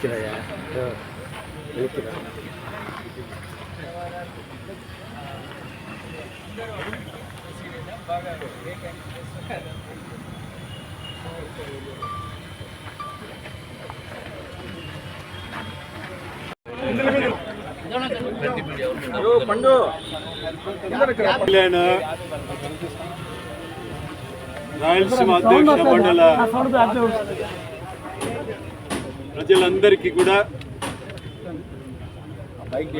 వెనక్కిరాయా వెనక్కిరా పండు రాయలసీమ అధ్యక్ష మండల ప్రజలందరికీ కూడా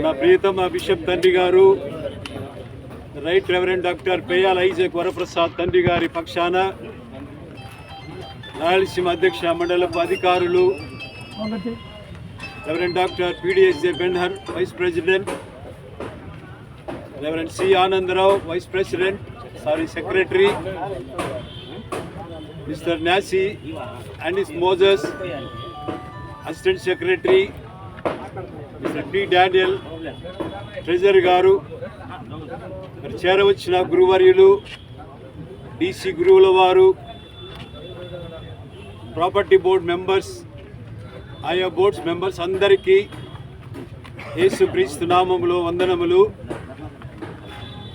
నా ప్రియతమ బిషప్ తండ్రి గారు right reverend doctor Peyala Isaac Varaprasad తండ్రి గారి పక్షాన రాయలసీమ అధ్యక్ష మండలపు అధికారులు reverend doctor PDSJ Benhur vice president, reverend C Anandarao vice president secretary, Mr. Nasi and his Moses, Assistant Secretary, Mr. T. Daniel, Treasurer Garu, మరి చేరవచ్చిన గురువర్యులు, DC గురువుల వారు, ప్రాపర్టీ బోర్డ్ మెంబర్స్, ఆయా బోర్డ్స్ మెంబర్స్ అందరికీ యేసుక్రీస్తు నామములో వందనములు.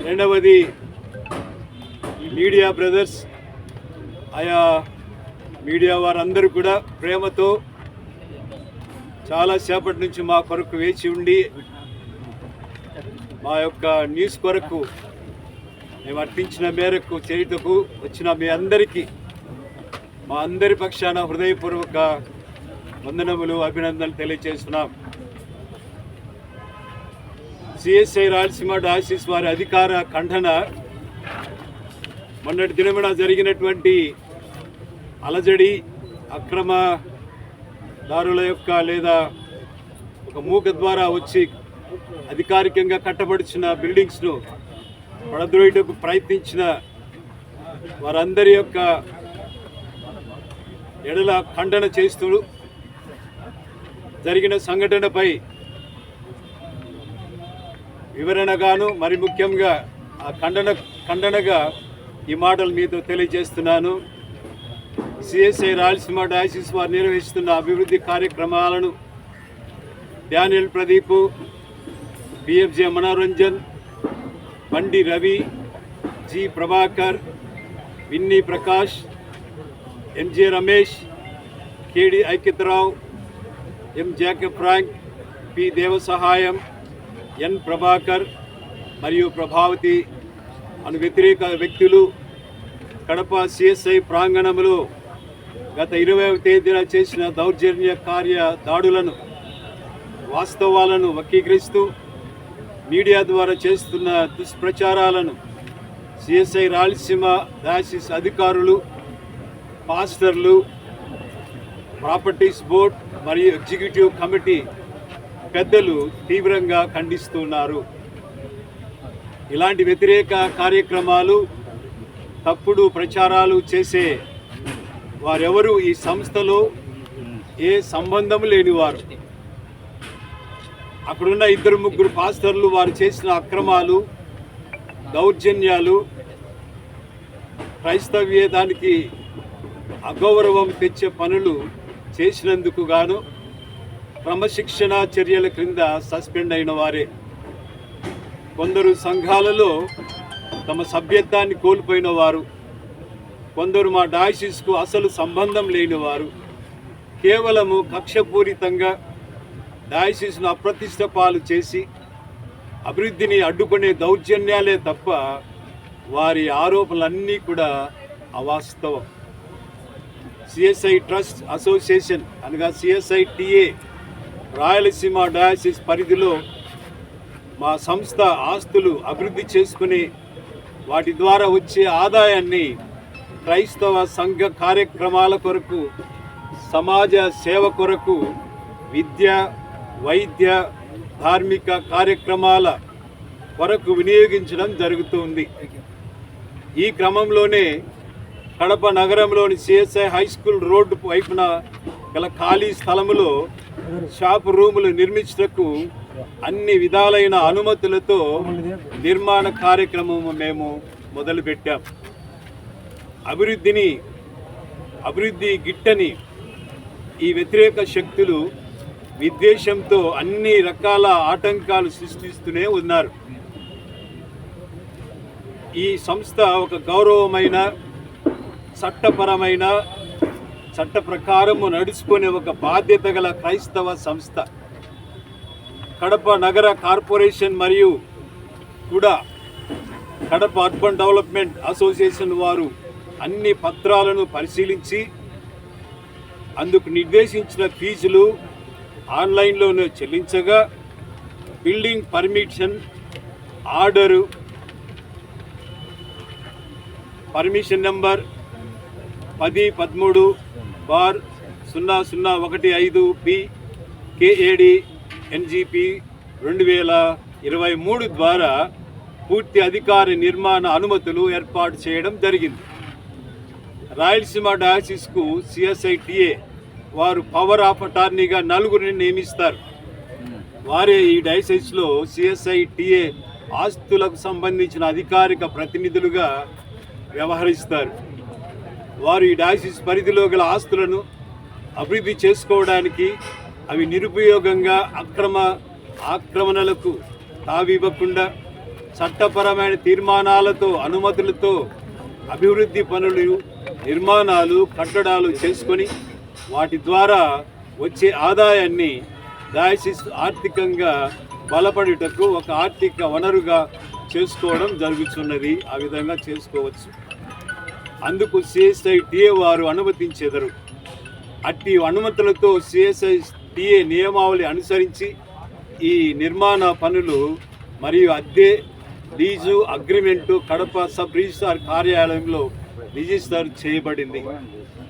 రెండవది మీడియా బ్రదర్స్, ఆయా మీడియా వారందరూ కూడా ప్రేమతో చాలాసేపటి నుంచి మా కొరకు వేచి ఉండి మా యొక్క న్యూస్ కొరకు మేము అర్పించిన మేరకు చేయుటకు వచ్చిన మీ అందరికీ మా అందరి పక్షాన హృదయపూర్వక వందనములు, అభినందనలు తెలియజేస్తున్నాం. సిఎస్ఐ రాయలసీమ డయాసిస్ వారి అధికార ఖండన మొన్నటి దినమున జరిగినటువంటి అలజడి, అక్రమదారుల యొక్క లేదా ఒక మూక ద్వారా వచ్చి అధికారికంగా కట్టబడిచిన బిల్డింగ్స్ను పడద్రోయటకు ప్రయత్నించిన వారందరి యొక్క ఎడల ఖండన చేస్తూ జరిగిన సంఘటనపై వివరణగాను మరి ముఖ్యంగా ఆ ఖండనగా ఈ మాటలు మీతో తెలియజేస్తున్నాను. సిఎస్ఐ రాయలసీమ డయాసిస్ వారు నిర్వహిస్తున్న అభివృద్ధి కార్యక్రమాలను డానియల్ ప్రదీప్, పిఎఫ్జే మనోరంజన్, బండి రవి, జి ప్రభాకర్, విన్నీ ప్రకాష్, ఎంజే రమేష్, కేడి ఐక్యతరావు, ఎం జాకబ్ ఫ్రాంక్, పి దేవసహాయం, ఎన్ ప్రభాకర్ మరియు ప్రభావతి అను వ్యతిరేక వ్యక్తులు కడప సిఎస్ఐ ప్రాంగణంలో గత 20వ తేదీన చేసిన దౌర్జన్య కార్య దాడులను, వాస్తవాలను వక్రీకరిస్తూ మీడియా ద్వారా చేస్తున్న దుష్ప్రచారాలను సిఎస్ఐ రాయలసీమ డయాసిస్ అధికారులు, పాస్టర్లు, ప్రాపర్టీస్ బోర్డ్ మరియు ఎగ్జిక్యూటివ్ కమిటీ పెద్దలు తీవ్రంగా ఖండిస్తున్నారు. ఇలాంటి వ్యతిరేక కార్యక్రమాలు, తప్పుడు ప్రచారాలు చేసే వారెవరు ఈ సంస్థలో ఏ సంబంధం లేనివారు. అక్కడున్న 2-3 పాస్టర్లు వారు చేసిన అక్రమాలు, దౌర్జన్యాలు, క్రైస్తవ్యతానికి అగౌరవం తెచ్చే పనులు చేసినందుకు గాను క్రమశిక్షణ చర్యల క్రింద సస్పెండ్ అయిన వారే. కొందరు సంఘాలలో తమ సభ్యత్వాన్ని కోల్పోయిన వారు, కొందరు మా డయాసిస్కు అసలు సంబంధం లేనివారు కేవలము కక్షపూరితంగా డయాసిస్ను అప్రతిష్ట పాలు చేసి అభివృద్ధిని అడ్డుకునే దౌర్జన్యాలే తప్ప వారి ఆరోపణలన్నీ కూడా అవాస్తవం. సిఎస్ఐ ట్రస్ట్ అసోసియేషన్ అనగా సిఎస్ఐటిఏ రాయలసీమ డయాసిస్ పరిధిలో మా సంస్థ ఆస్తులు అభివృద్ధి చేసుకుని వాటి ద్వారా వచ్చే ఆదాయాన్ని క్రైస్తవ సంఘ కార్యక్రమాల కొరకు, సమాజ సేవ కొరకు, విద్య, వైద్య, ధార్మిక కార్యక్రమాల కొరకు వినియోగించడం జరుగుతుంది. ఈ క్రమంలోనే కడప నగరంలోని సిఎస్ఐ హై స్కూల్ రోడ్డు వైపున గల ఖాళీ స్థలములో షాప్ రూములు నిర్మించుటకు అన్ని విధాలైన అనుమతులతో నిర్మాణ కార్యక్రమం మేము మొదలుపెట్టాం. అభివృద్ధి గిట్టని ఈ వ్యతిరేక శక్తులు విద్వేషంతో అన్ని రకాల ఆటంకాలు సృష్టిస్తూనే ఉన్నారు. ఈ సంస్థ ఒక గౌరవమైన చట్టపరమైన చట్ట ప్రకారము నడుచుకునే ఒక బాధ్యత గల క్రైస్తవ సంస్థ. కడప నగర కార్పొరేషన్ మరియు కూడా కడప అర్బన్ డెవలప్మెంట్ అసోసియేషన్ వారు అన్ని పత్రాలను పరిశీలించి అందుకు నిర్దేశించిన ఫీజులు ఆన్లైన్లోనే చెల్లించగా building permission order permission number 1013/0015 KAD NGP 2023 ద్వారా పూర్తి అధికార నిర్మాణ అనుమతులు ఏర్పాటు చేయడం జరిగింది. రాయలసీమ డయాసిస్కు CSITA వారు పవర్ ఆఫ్ అటార్నీగా 4 నియమిస్తారు. వారే ఈ డయాసిస్లో CSITA ఆస్తులకు సంబంధించిన అధికారిక ప్రతినిధులుగా వ్యవహరిస్తారు. వారు ఈ డయాసిస్ పరిధిలో గల ఆస్తులను అభివృద్ధి చేసుకోవడానికి అవి నిరుపయోగంగా ఆక్రమణలకు తావివ్వకుండా చట్టపరమైన తీర్మానాలతో అనుమతులతో అభివృద్ధి పనులు నిర్మాణాలు కట్టడాలు చేసుకొని వాటి ద్వారా వచ్చే ఆదాయాన్ని డయాసిస్ ఆర్థికంగా బలపడుటకు ఒక ఆర్థిక వనరుగా చేసుకోవడం జరుగుతున్నది. ఆ విధంగా చేసుకోవచ్చు. అందుకు CSITA వారు అనుమతించెదరు. అట్టి అనుమతులతో CSITA నియమావళి అనుసరించి ఈ నిర్మాణ పనులు మరియు అద్దె lease agreement Kadapa sub registrar కార్యాలయంలో రిజిస్టర్ చేయబడింది.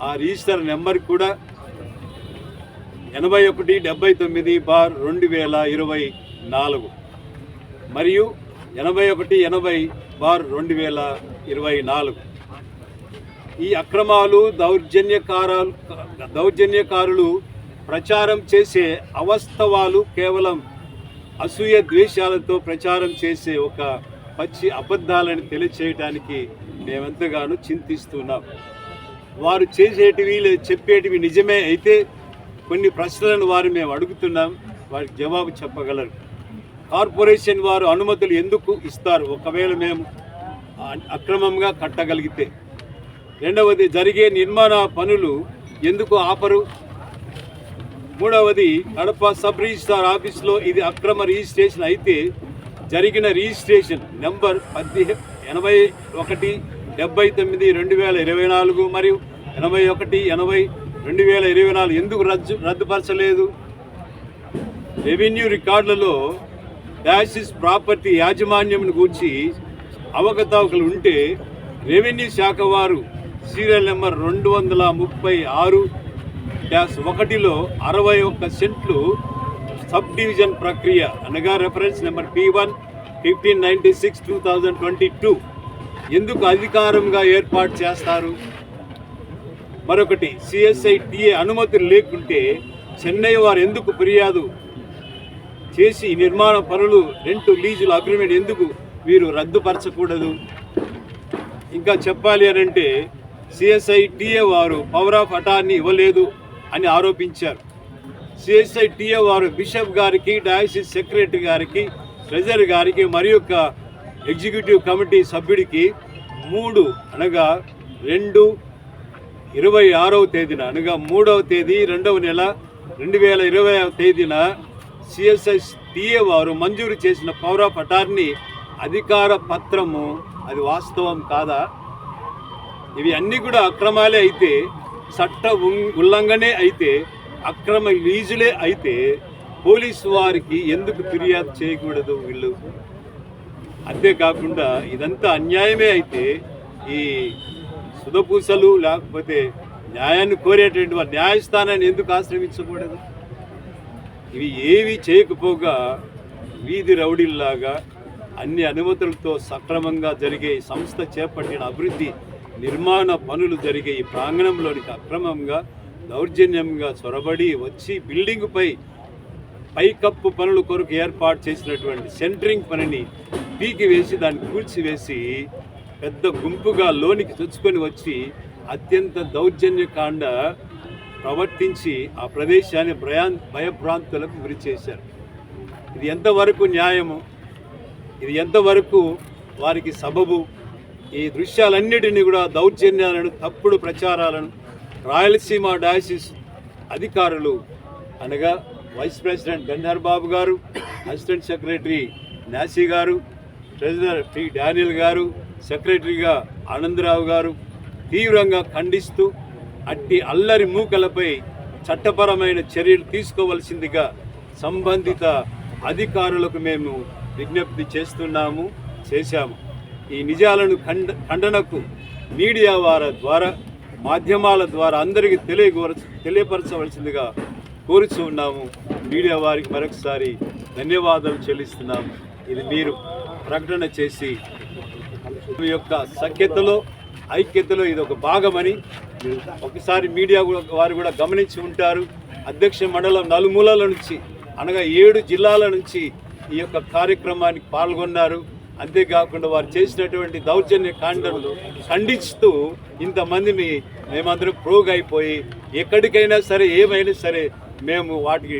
ఆ రిజిస్టర్ నెంబర్ కూడా 8179/2024 మరియు 8180/2024. ఈ అక్రమాలు దౌర్జన్యకారులు ప్రచారం చేసే అవాస్తవాలు కేవలం అసూయ ద్వేషాలతో ప్రచారం చేసే ఒక పచ్చి అబద్ధాలను తెలియచేయడానికి మేమెంతగానో చింతిస్తున్నాం. వారు చేసేటివి చెప్పేటివి నిజమే అయితే కొన్ని ప్రశ్నలను వారు మేము అడుగుతున్నాం, వారికి జవాబు చెప్పగలరు. కార్పొరేషన్ వారు అనుమతులు ఎందుకు ఇస్తారు ఒకవేళ మేము అక్రమంగా కట్టగలిగితే? రెండవది, జరిగే నిర్మాణ పనులు ఎందుకు ఆపరు? మూడవది, కడప సబ్ రిజిస్ట్రార్ ఆఫీస్లో ఇది అక్రమ రిజిస్ట్రేషన్ అయితే జరిగిన రిజిస్ట్రేషన్ నెంబర్ 8179/2024 మరియు 8180/2024 ఎందుకు రద్దుపరచలేదు? రెవెన్యూ రికార్డులలో డయాసిస్ ప్రాపర్టీ యాజమాన్యం గూర్చి అవకతవకలు ఉంటే రెవెన్యూ శాఖ వారు సీరియల్ నెంబర్ 236-1లో 61 సెంట్లు సబ్ డివిజన్ ప్రక్రియ అనగా రెఫరెన్స్ నెంబర్ P1 1596/2022 ఎందుకు అధికారంగా ఏర్పాటు చేస్తారు? మరొకటి, CSITA అనుమతులు లేకుంటే చెన్నై వారు ఎందుకు ఫిర్యాదు చేసి నిర్మాణ పనులు రెంటు లీజుల అగ్రిమెంట్ ఎందుకు వీరు రద్దుపరచకూడదు? ఇంకా చెప్పాలి అనంటే CSITA వారు పవర్ ఆఫ్ అటార్నీ ఇవ్వలేదు అని ఆరోపించారు. CSITA వారు బిషప్ గారికి, డయాసిస్ సెక్రటరీ గారికి, ట్రెజరర్ గారికి మరియు యొక్క ఎగ్జిక్యూటివ్ కమిటీ సభ్యుడికి 3 అనగా 2/26వ తేదీన అనగా 3వ తేదీ 2వ నెల 2020వ తేదీన CSITA వారు మంజూరు చేసిన పవర్ ఆఫ్ అటార్నీ అధికార పత్రము అది వాస్తవం కాదా? ఇవి అన్నీ కూడా అక్రమాలే అయితే, చట్ట ఉల్లంఘనే అయితే, అక్రమ లీజులే అయితే పోలీసు వారికి ఎందుకు ఫిర్యాదు చేయకూడదు వీళ్ళు? అంతేకాకుండా ఇదంతా అన్యాయమే అయితే ఈ సుధపూసలు లేకపోతే న్యాయాన్ని కోరేటువంటి వారు న్యాయస్థానాన్ని ఎందుకు ఆశ్రమించకూడదు? ఇవి ఏవి చేయకపోగా వీధి రౌడీల్లాగా అన్ని అనుమతులతో సక్రమంగా జరిగే సంస్థ చేపట్టిన అభివృద్ధి నిర్మాణ పనులు జరిగే ఈ ప్రాంగణంలోనికి అక్రమంగా దౌర్జన్యంగా చొరబడి వచ్చి బిల్డింగ్ పైకప్పు పనుల కొరకు ఏర్పాటు చేసినటువంటి సెంటరింగ్ పనిని పీకివేసి దాన్ని కూల్చివేసి పెద్ద గుంపుగా లోనికి చొచ్చుకొని వచ్చి అత్యంత దౌర్జన్యకాండ ప్రవర్తించి ఆ ప్రదేశాన్ని భయభ్రాంతులకు గురి చేశారు. ఇది ఎంతవరకు న్యాయము, ఇది ఎంతవరకు వారికి సబబు? ఈ దృశ్యాలన్నిటినీ కూడా దౌర్జన్యాలను, తప్పుడు ప్రచారాలను రాయలసీమ డయాసిస్ అధికారులు అనగా వైస్ ప్రెసిడెంట్ గంధర్ బాబు గారు, అసిస్టెంట్ సెక్రటరీ నాసీ గారు, ట్రెజరర్ టి డానియల్ గారు, సెక్రటరీగా ఆనందరావు గారు తీవ్రంగా ఖండిస్తూ అట్టి అల్లరి మూకలపై చట్టపరమైన చర్యలు తీసుకోవలసిందిగా సంబంధిత అధికారులకు మేము విజ్ఞప్తి చేశాము. ఈ నిజాలను ఖండనకు మీడియా వారి ద్వారా, మాధ్యమాల ద్వారా అందరికీ తెలియపరచవలసిందిగా కోరుచూ ఉన్నాము. మీడియా వారికి మరొకసారి ధన్యవాదాలు చెల్లిస్తున్నాము. ఇది మీరు ప్రకటన చేసి మీ యొక్క సఖ్యతలో, ఐక్యతలో ఇది ఒక భాగమని ఒకసారి మీడియా వారు కూడా గమనించి ఉంటారు. అధ్యక్ష మండలం నలుమూలల నుంచి అనగా 7 జిల్లాల నుంచి ఈ యొక్క కార్యక్రమానికి పాల్గొన్నారు. అంతేకాకుండా వారు చేసినటువంటి దౌర్జన్య కాండను ఖండిస్తూ ఇంతమంది మేమందరం ప్రోగైపోయి ఎక్కడికైనా సరే, ఏమైనా సరే మేము వాటికి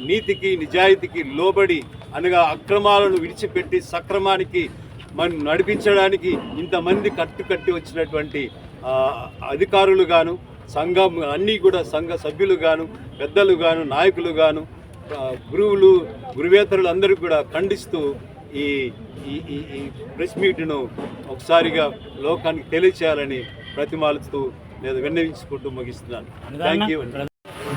నీతికి నిజాయితీకి లోబడి అనగా అక్రమాలను విడిచిపెట్టి సక్రమానికి మనం నడిపించడానికి ఇంతమంది కట్టి వచ్చినటువంటి అధికారులు గాను, సంఘం అన్నీ కూడా సంఘ సభ్యులు గాను, పెద్దలు గాను, నాయకులు గాను, గురువులు, గురువేతరులు అందరూ కూడా ఖండిస్తూ ఈ ఈ ప్రెస్ మీట్ను ఒకసారిగా లోకానికి తెలియచేయాలని ప్రతిమాలుస్తూ నేను విన్నవించుకుంటూ ముగిస్తున్నాను. Thank you.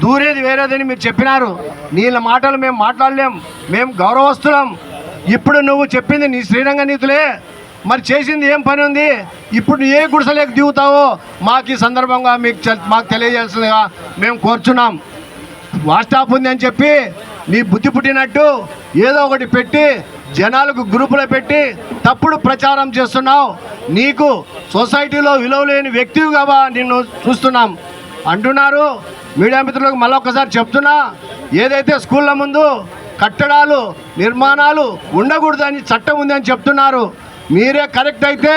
దూరేది వేరేదని మీరు చెప్పినారు. నీళ్ళ మాటలు మేము మాట్లాడలేం, మేము గౌరవస్తులం. ఇప్పుడు నువ్వు చెప్పింది నీ శ్రీరంగ నీతులే, మరి చేసింది ఏం పని ఉంది? ఇప్పుడు ఏ గుడిసెలేక దిగుతావో మాకు ఈ సందర్భంగా మాకు తెలియజేయాల్సిందిగా మేము కోరుచున్నాం. వాట్సాప్ ఉంది అని చెప్పి నీ బుద్ధి పుట్టినట్టు ఏదో ఒకటి పెట్టి జనాలకు గ్రూపులో పెట్టి తప్పుడు ప్రచారం చేస్తున్నావు. నీకు సొసైటీలో విలువ లేని వ్యక్తిగా నిన్ను చూస్తున్నాం అంటున్నారు. మీడియా మిత్రులకు మళ్ళీ ఒక్కసారి చెప్తున్నా, ఏదైతే స్కూళ్ళ ముందు కట్టడాలు నిర్మాణాలు ఉండకూడదని చట్టం ఉంది అని చెప్తున్నారు. మీరే కరెక్ట్ అయితే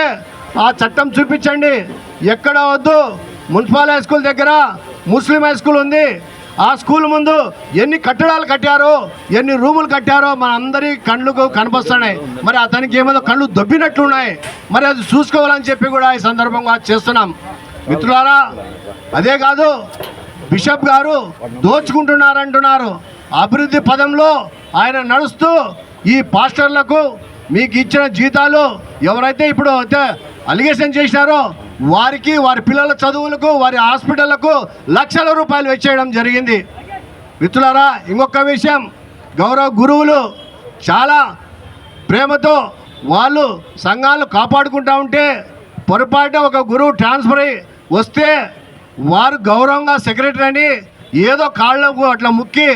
ఆ చట్టం చూపించండి. ఎక్కడ వద్దు. మున్సిపల్ హై స్కూల్ దగ్గర ముస్లిం హై స్కూల్ ఉంది. ఆ స్కూల్ ముందు ఎన్ని కట్టడాలు కట్టారో, ఎన్ని రూములు కట్టారో మన అందరి కళ్ళకు కనిపిస్తున్నాయి. మరి అతనికి ఏమో కళ్ళు దొబ్బినట్లున్నాయి. మరి అది చూసుకోవాలని చెప్పి కూడా ఈ సందర్భంగా చేస్తున్నాం. మిత్రులారా, అదే కాదు, బిషప్ గారు దోచుకుంటున్నారంటున్నారు. అభివృద్ధి పదంలో ఆయన నడుస్తూ ఈ పాస్టర్లకు మీకు ఇచ్చిన జీతాలు ఎవరైతే ఇప్పుడు అయితే అలిగేషన్ చేసినారో వారికి, వారి పిల్లల చదువులకు, వారి హాస్పిటళ్లకు లక్షల రూపాయలు వెచ్చేయడం జరిగింది. మిత్రులారా, ఇంకొక విషయం, గౌరవ గురువులు చాలా ప్రేమతో వాళ్ళు సంఘాలు కాపాడుకుంటూ ఉంటే పొరపాటున ఒక గురువు ట్రాన్స్ఫర్ అయ్యి వస్తే వారు గౌరవంగా సెక్రటరీ అని ఏదో కాళ్ళకు అట్లా ముక్కి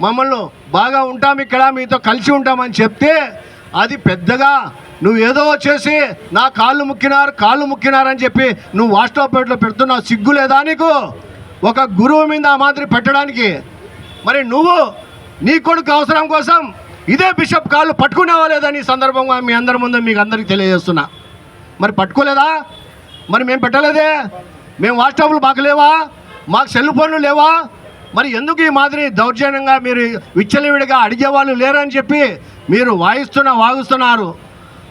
మమ్మల్ని బాగా ఉంటాం, ఇక్కడ మీతో కలిసి ఉంటామని చెప్తే అది పెద్దగా నువ్వు ఏదో చేసి నా కాళ్ళు ముక్కినారని చెప్పి నువ్వు వాట్సాప్లో పెడుతున్నావు. సిగ్గు లేదా నీకు? ఒక గురువు మీద ఆ మాదిరి పెట్టడానికి. మరి నువ్వు నీ కొడుకు అవసరం కోసం ఇదే బిషప్ కాళ్ళు పట్టుకునేవా లేదని సందర్భంగా మీ అందరి ముందు మీకు అందరికీ తెలియజేస్తున్నా. మరి పట్టుకోలేదా? మరి మేము పెట్టలేదే? మేము వాట్సాప్లు మాకు లేవా? మాకు సెల్ ఫోన్లు లేవా? మరి ఎందుకు ఈ మాదిరి దౌర్జన్యంగా మీరు విచ్చలవిడిగా అడిగేవాళ్ళు లేరని చెప్పి మీరు వాగుస్తున్నారు.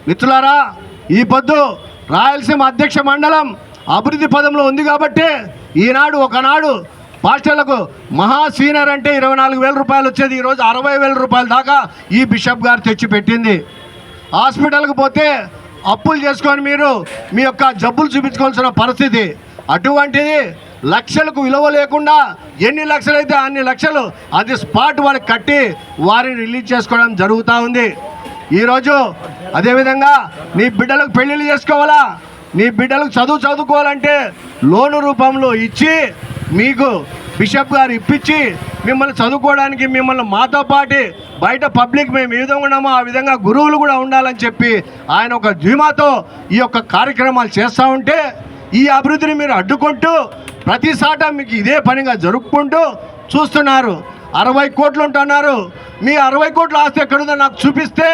మిత్రులారా, ఈ పొద్దు రాయలసీమ అధ్యక్ష మండలం అభివృద్ధి పదంలో ఉంది కాబట్టి ఈనాడు ఒకనాడు పాస్టర్లకు మహా సీనియర్ అంటే 24,000 రూపాయలు వచ్చేది ఈరోజు 60,000 రూపాయల దాకా ఈ బిషప్ గారు తెచ్చిపెట్టింది. హాస్పిటల్కి పోతే అప్పులు చేసుకొని మీరు మీ యొక్క జబ్బులు చూపించుకోవాల్సిన పరిస్థితి. అటువంటిది లక్షలకు విలువ లేకుండా ఎన్ని లక్షలైతే అన్ని లక్షలు అది స్పాట్ వాళ్ళకి కట్టి వారిని రిలీజ్ చేసుకోవడం జరుగుతూ ఉంది. ఈరోజు అదేవిధంగా నీ బిడ్డలకు పెళ్ళిళ్ళు చేసుకోవాలా, నీ బిడ్డలకు చదువుకోవాలంటే లోను రూపంలో ఇచ్చి మీకు బిషప్ గారు ఇప్పించి మిమ్మల్ని చదువుకోవడానికి మిమ్మల్ని మాతో పాటు బయట పబ్లిక్ మేము ఏ విధంగా ఉన్నామో ఆ విధంగా గురువులు కూడా ఉండాలని చెప్పి ఆయన ఒక ధీమాతో ఈ యొక్క కార్యక్రమాలు చేస్తూ ఉంటే ఈ అభివృద్ధిని మీరు అడ్డుకుంటూ ప్రతిసాట మీకు ఇదే పనిగా జరుపుకుంటూ చూస్తున్నారు. 60 కోట్లు ఉంటున్నారు. మీ 60 కోట్ల ఆస్తి ఎక్కడుందో నాకు చూపిస్తే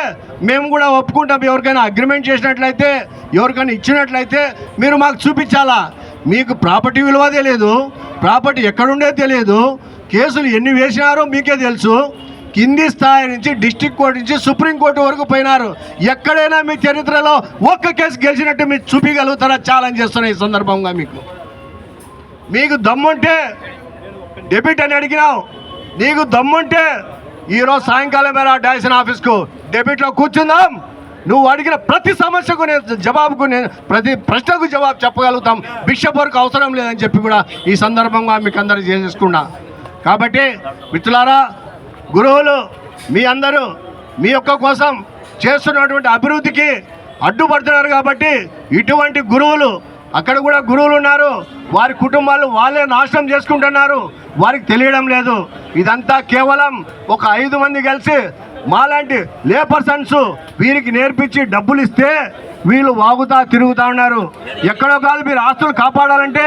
మేము కూడా ఒప్పుకుంటాం. ఎవరికైనా అగ్రిమెంట్ చేసినట్లయితే, ఎవరికైనా ఇచ్చినట్లయితే మీరు మాకు చూపించాలా. మీకు ప్రాపర్టీ విలువ తెలియదు, ప్రాపర్టీ ఎక్కడుండే తెలియదు, కేసులు ఎన్ని వేసినారో మీకే తెలుసు. కింది స్థాయి నుంచి డిస్ట్రిక్ట్ కోర్టు నుంచి సుప్రీంకోర్టు వరకు పోయినారు. ఎక్కడైనా మీ చరిత్రలో ఒక్క కేసు గెలిచినట్టు మీరు చూపించగలుగుతారా? ఛాలెంజ్ చేస్తున్నా ఈ సందర్భంగా. మీకు దమ్ముంటే డెబిట్ అని అడిగినావు, నీకు దమ్ముంటే ఈరోజు సాయంకాలం మేర డైరెక్షన్ ఆఫీస్కు డెబిట్లో కూర్చుందాం. నువ్వు అడిగిన ప్రతి సమస్యకు నేను ప్రతి ప్రశ్నకు జవాబు చెప్పగలుగుతాం. బిషప్ వరకు అవసరం లేదని చెప్పి కూడా ఈ సందర్భంగా మీకు అందరూ చేసుకున్నా. కాబట్టి మిత్రులారా, గురువులు మీ అందరూ మీ యొక్క కోసం చేస్తున్నటువంటి అభివృద్ధికి అడ్డుపడుతున్నారు. కాబట్టి ఇటువంటి గురువులు, అక్కడ కూడా గురువులు ఉన్నారు, వారి కుటుంబాలు వాళ్ళే నాశనం చేసుకుంటున్నారు, వారికి తెలియడం లేదు. ఇదంతా కేవలం ఒక 5 మంది కలిసి మాలాంటి లే పర్సన్స్ వీరికి నేర్పించి డబ్బులు ఇస్తే వీళ్ళు వాగుతా తిరుగుతూ ఉన్నారు. ఎక్కడో కాదు, మీరు ఆస్తులు కాపాడాలంటే